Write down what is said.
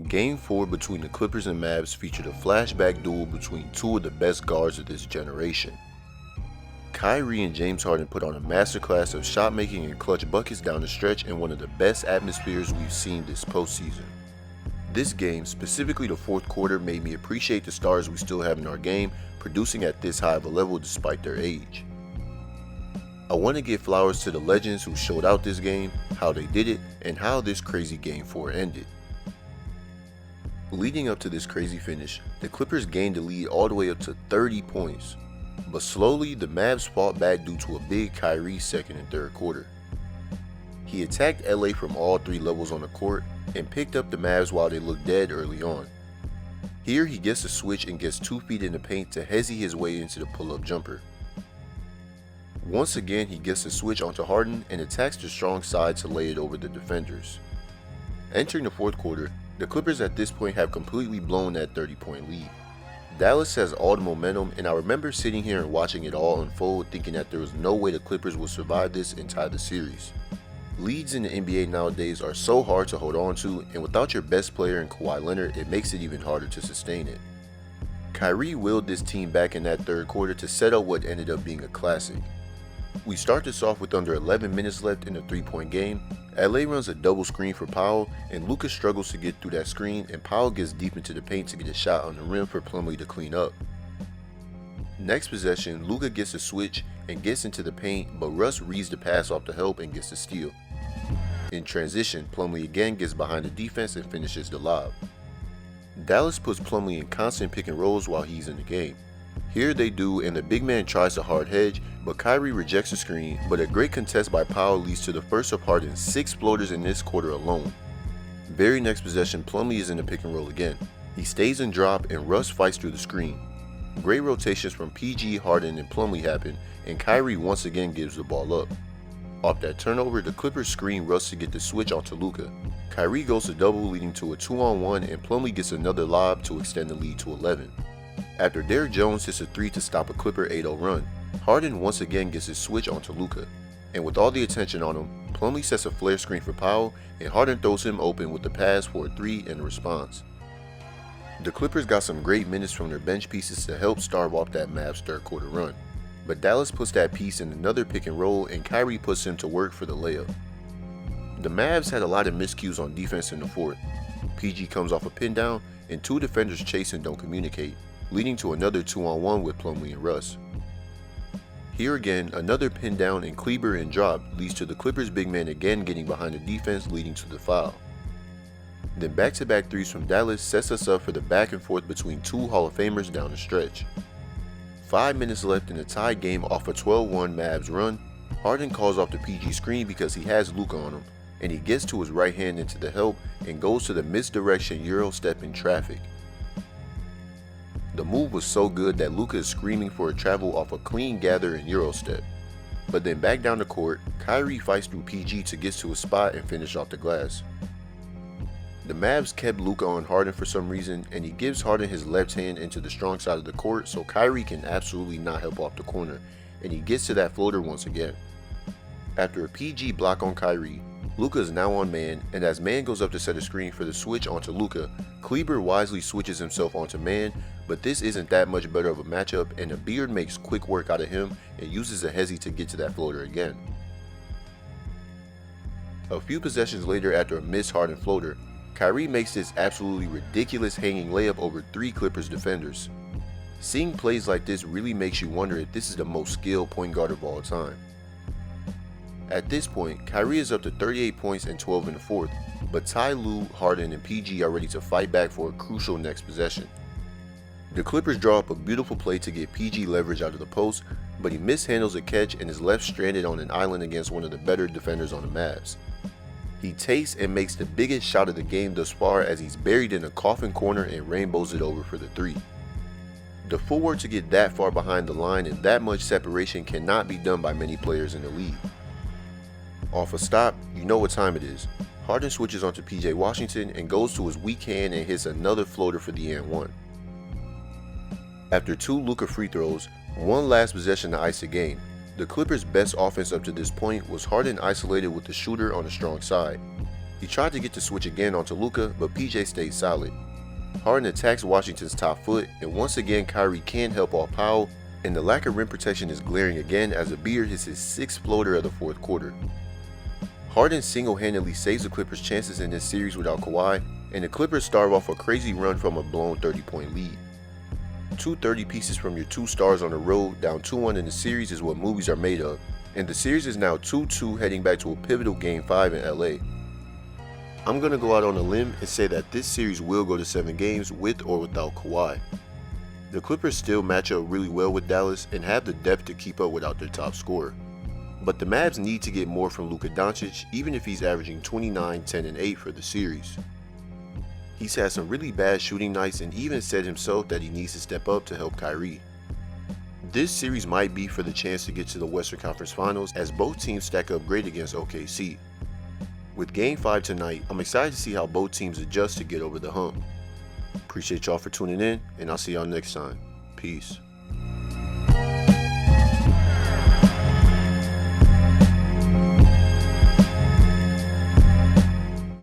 Game 4 between the Clippers and Mavs featured a flashback duel between two of the best guards of this generation. Kyrie and James Harden put on a masterclass of shot making and clutch buckets down the stretch in one of the best atmospheres we've seen this postseason. This game, specifically the fourth quarter, made me appreciate the stars we still have in our game, producing at this high of a level despite their age. I want to give flowers to the legends who showed out this game, how they did it, and how this crazy Game 4 ended. Leading up to this crazy finish, the Clippers gained the lead all the way up to 30 points, but slowly the Mavs fought back due to a big Kyrie second and third quarter. He attacked LA from all three levels on the court and picked up the Mavs while they looked dead early on. Here he gets a switch and gets 2 feet in the paint to hezzy his way into the pull-up jumper. Once again he gets a switch onto Harden and attacks the strong side to lay it over the defenders. Entering the fourth quarter, the Clippers at this point have completely blown that 30-point lead. Dallas has all the momentum, and I remember sitting here and watching it all unfold thinking that there was no way the Clippers would survive this and tie the series. Leads in the NBA nowadays are so hard to hold on to, and without your best player in Kawhi Leonard, it makes it even harder to sustain it. Kyrie willed this team back in that third quarter to set up what ended up being a classic. We start this off with under 11 minutes left in the 3-point game. LA runs a double screen for Powell, and Luka struggles to get through that screen, and Powell gets deep into the paint to get a shot on the rim for Plumlee to clean up. Next possession, Luka gets a switch and gets into the paint, but Russ reads the pass off the help and gets the steal. In transition, Plumlee again gets behind the defense and finishes the lob. Dallas puts Plumlee in constant pick and rolls while he's in the game. Here they do, and the big man tries to hard hedge, but Kyrie rejects the screen, but a great contest by Powell leads to the first of Harden's 6 floaters in this quarter alone. Very next possession, Plumlee is in the pick and roll again. He stays in drop and Russ fights through the screen. Great rotations from PG, Harden, and Plumlee happen, and Kyrie once again gives the ball up. Off that turnover, the Clippers screen Russ to get the switch onto Luka. Kyrie goes to double, leading to a 2-on-1, and Plumlee gets another lob to extend the lead to 11. After Derrick Jones hits a 3 to stop a Clipper 8-0 run, Harden once again gets his switch onto Luka, and with all the attention on him, Plumlee sets a flare screen for Powell, and Harden throws him open with the pass for a 3 in response. The Clippers got some great minutes from their bench pieces to help stave off that Mavs third quarter run, but Dallas puts that piece in another pick and roll, and Kyrie puts him to work for the layup. The Mavs had a lot of miscues on defense in the fourth. PG comes off a pin down, and 2 defenders chase and don't communicate, leading to another 2-on-1 with Plumlee and Russ. Here again, another pin down and Kleber and drop leads to the Clippers big man again getting behind the defense, leading to the foul. Then back-to-back threes from Dallas sets us up for the back and forth between 2 Hall of Famers down the stretch. 5 minutes left in the tied game off a 12-1 Mavs run. Harden calls off the PG screen because he has Luka on him, and he gets to his right hand into the help and goes to the misdirection Euro step in traffic. The move was so good that Luka is screaming for a travel off a clean gather and Euro step. But then back down the court, Kyrie fights through PG to get to a spot and finish off the glass. The Mavs kept Luka on Harden for some reason, and he gives Harden his left hand into the strong side of the court so Kyrie can absolutely not help off the corner, and he gets to that floater once again. After a PG block on Kyrie, Luka is now on man, and as man goes up to set a screen for the switch onto Luka, Kleber wisely switches himself onto man, but this isn't that much better of a matchup, and the Beard makes quick work out of him and uses a hezzy to get to that floater again. A few possessions later, after a missed Harden floater, Kyrie makes this absolutely ridiculous hanging layup over 3 Clippers defenders. Seeing plays like this really makes you wonder if this is the most skilled point guard of all time. At this point, Kyrie is up to 38 points and 12 in the fourth, but Ty Lue, Harden, and PG are ready to fight back for a crucial next possession. The Clippers draw up a beautiful play to get PG leverage out of the post, but he mishandles a catch and is left stranded on an island against one of the better defenders on the Mavs. He tastes and makes the biggest shot of the game thus far as he's buried in a coffin corner and rainbows it over for the 3. The footwork to get that far behind the line and that much separation cannot be done by many players in the league. Off a stop, you know what time it is. Harden switches onto PJ Washington and goes to his weak hand and hits another floater for the and 1. After 2 Luka free throws, one last possession to ice the game. The Clippers' best offense up to this point was Harden isolated with the shooter on the strong side. He tried to get the switch again onto Luka, but PJ stayed solid. Harden attacks Washington's top foot, and once again Kyrie can't help off Powell, and the lack of rim protection is glaring again as Embiid hits his 6th floater of the 4th quarter. Harden single-handedly saves the Clippers' chances in this series without Kawhi, and the Clippers start off a crazy run from a blown 30-point lead. 2 30 pieces from your 2 stars on the road down 2-1 in the series is what movies are made of, and the series is now 2-2 heading back to a pivotal Game 5 in LA. I'm going to go out on a limb and say that this series will go to 7 games with or without Kawhi. The Clippers still match up really well with Dallas and have the depth to keep up without their top scorer. But the Mavs need to get more from Luka Doncic, even if he's averaging 29, 10, and 8 for the series. He's had some really bad shooting nights and even said himself that he needs to step up to help Kyrie. This series might be for the chance to get to the Western Conference Finals as both teams stack up great against OKC. With Game 5 tonight, I'm excited to see how both teams adjust to get over the hump. Appreciate y'all for tuning in, and I'll see y'all next time. Peace.